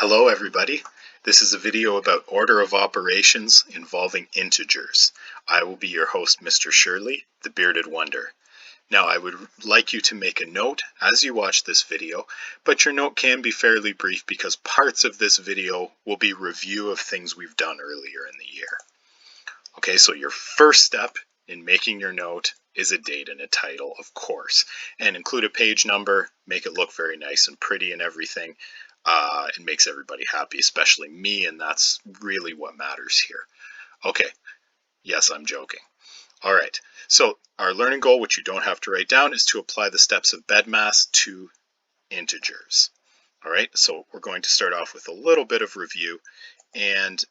Hello everybody. This is a video about order of operations involving integers. I will be your host, Mr. Shirley, the Bearded Wonder. Now I would like you to make a note as you watch this video, but your note can be fairly brief because parts of this video will be review of things we've done earlier in the year. Okay, so your first step in making your note is a date and a title, of course, and include a page number, make it look very nice and pretty and everything. It makes everybody happy, especially me, and that's really what matters here. Okay, yes, I'm joking. All right, so our learning goal, which you don't have to write down, is to apply the steps of bedmass to integers. All right, so we're going to start off with a little bit of review, and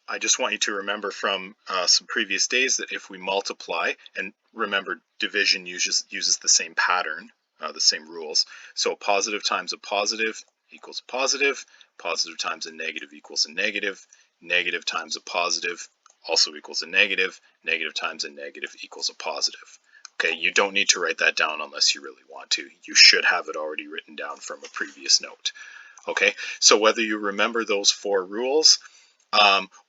I just want you to remember from some previous days that if we multiply, and remember division uses the same pattern, the same rules, so a positive times a positive equals a positive, positive times a negative equals a negative, negative times a positive also equals a negative, negative times a negative equals a positive. Okay, you don't need to write that down unless you really want to. You should have it already written down from a previous note. Okay, so whether you remember those four rules,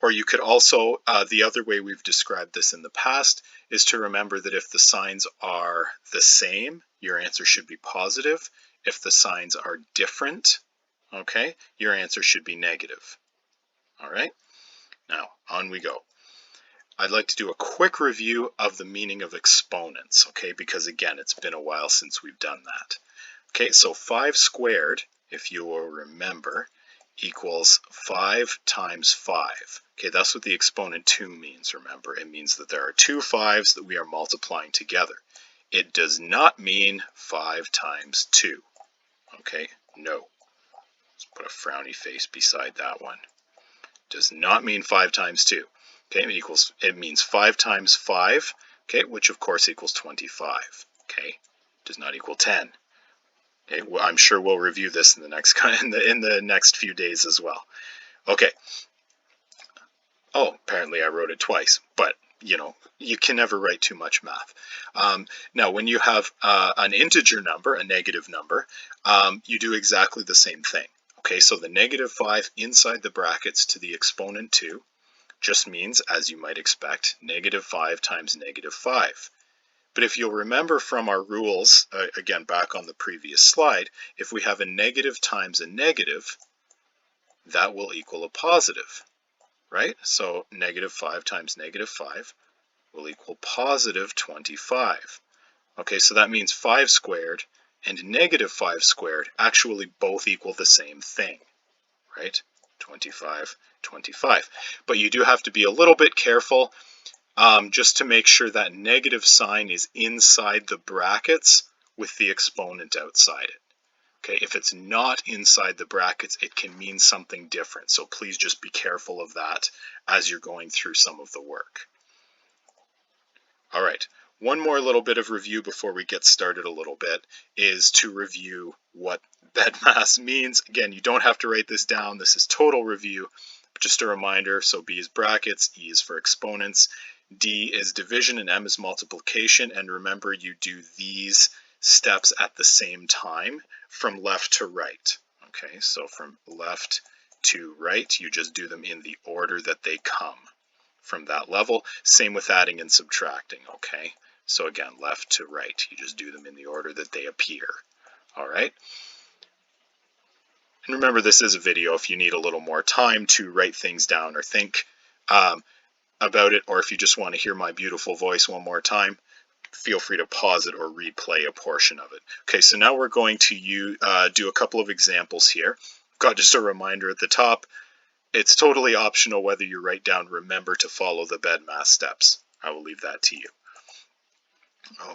or you could also, the other way we've described this in the past is to remember that if the signs are the same, your answer should be positive. If the signs are different, okay, your answer should be negative. All right, now on we go. I'd like to do a quick review of the meaning of exponents, okay, because again, it's been a while since we've done that. Okay, so 5 squared, if you will remember, equals 5 times 5. Okay, that's what the exponent 2 means, remember. It means that there are two 5s that we are multiplying together. It does not mean 5 times 2. Okay, no. Let's put a frowny face beside that one. Does not mean 5 times 2. Okay, it means 5 times 5, okay, which of course equals 25. Okay, does not equal 10. Okay, well, I'm sure we'll review this in the next few days as well. Okay. Oh, apparently I wrote it twice, but you know, you can never write too much math. Now, when you have an integer number, a negative number, you do exactly the same thing. Okay, so the negative 5 inside the brackets to the exponent 2 just means, as you might expect, negative 5 times negative 5. But if you'll remember from our rules, again, back on the previous slide, if we have a negative times a negative, that will equal a positive, right? So negative 5 times negative 5 will equal positive 25. Okay, so that means 5 squared and negative 5 squared actually both equal the same thing, right? 25, 25. But you do have to be a little bit careful just to make sure that negative sign is inside the brackets with the exponent outside it. Okay, if it's not inside the brackets, it can mean something different. So please just be careful of that as you're going through some of the work. All right, one more little bit of review before we get started a little bit is to review what bedmass means. Again, you don't have to write this down. This is total review. Just a reminder, so B is brackets, E is for exponents, D is division, and M is multiplication. And remember, you do these steps at the same time from left to right. Okay, so from left to right, you just do them in the order that they come from that level. Same with adding and subtracting, okay? So again, left to right, you just do them in the order that they appear. All right? And remember, this is a video. If you need a little more time to write things down or think about it, or if you just want to hear my beautiful voice one more time, feel free to pause it or replay a portion of it. Okay, so now we're going to do a couple of examples here. Got just a reminder at the top. It's totally optional whether you write down remember to follow the bedmass steps. I will leave that to you.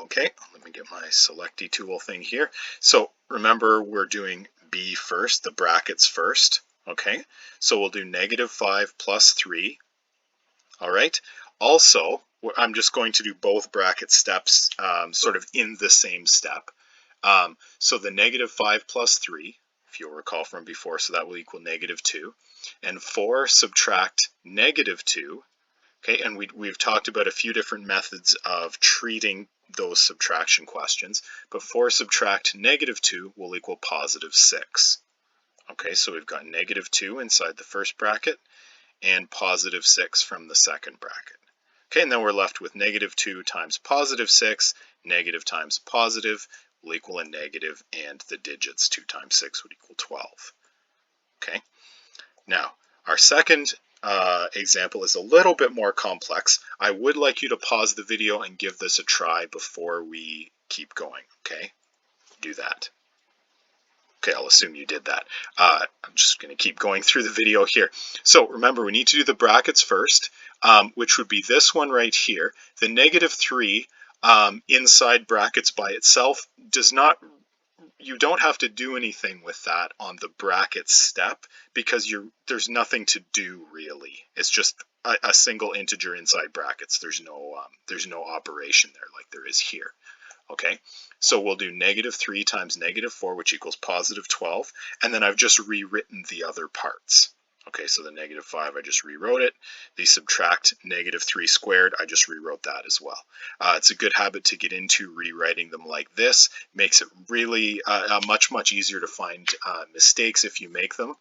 Okay, let me get my selecty tool thing here. So remember, we're doing B first, the brackets first. Okay, so we'll do negative 5 plus 3. All right, also, I'm just going to do both bracket steps sort of in the same step. So the negative 5 plus 3, if you'll recall from before, so that will equal negative 2. And 4 subtract negative 2. Okay, and we've talked about a few different methods of treating those subtraction questions, but 4 subtract negative 2 will equal positive 6. Okay, so we've got negative 2 inside the first bracket and positive 6 from the second bracket. Okay, and then we're left with negative 2 times positive 6, negative times positive will equal a negative, and the digits 2 times 6 would equal 12. Okay, now our second example is a little bit more complex. I would like you to pause the video and give this a try before we keep going, okay? Do that. Okay, I'll assume you did that. I'm just going to keep going through the video here. So remember, we need to do the brackets first, which would be this one right here. The negative 3 inside brackets by itself does not, you don't have to do anything with that on the brackets step because there's nothing to do really. It's just a single integer inside brackets. There's no operation there like there is here. Okay, so we'll do negative 3 times negative 4, which equals positive 12, and then I've just rewritten the other parts. Okay, so the negative 5, I just rewrote it. The subtract negative 3 squared, I just rewrote that as well. It's a good habit to get into rewriting them like this. Makes it really much easier to find mistakes if you make them.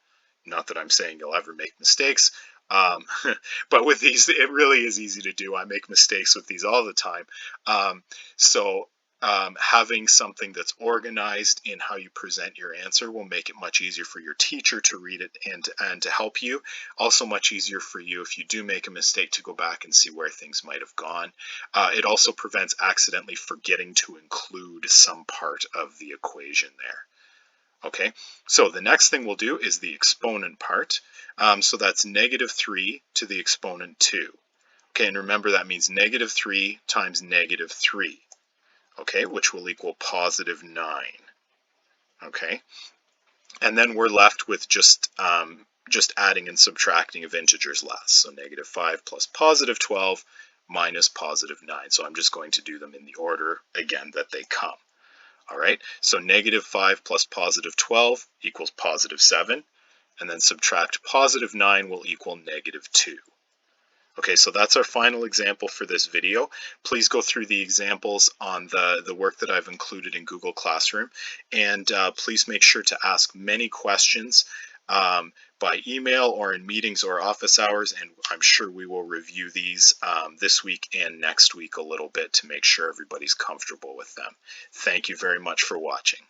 Not that I'm saying you'll ever make mistakes, but with these, it really is easy to do. I make mistakes with these all the time. Having something that's organized in how you present your answer will make it much easier for your teacher to read it and to help you. Also much easier for you if you do make a mistake to go back and see where things might have gone. It also prevents accidentally forgetting to include some part of the equation there. Okay, so the next thing we'll do is the exponent part. So that's negative 3 to the exponent 2. Okay, and remember that means negative 3 times negative 3. Okay, which will equal positive 9. Okay, and then we're left with just adding and subtracting of integers last. So negative 5 plus positive 12 minus positive 9. So I'm just going to do them in the order, again, that they come. All right, so negative 5 plus positive 12 equals positive 7, and then subtract positive 9 will equal negative 2. Okay, so that's our final example for this video. Please go through the examples on the work that I've included in Google Classroom, and please make sure to ask many questions by email or in meetings or office hours, and I'm sure we will review these this week and next week a little bit to make sure everybody's comfortable with them. Thank you very much for watching.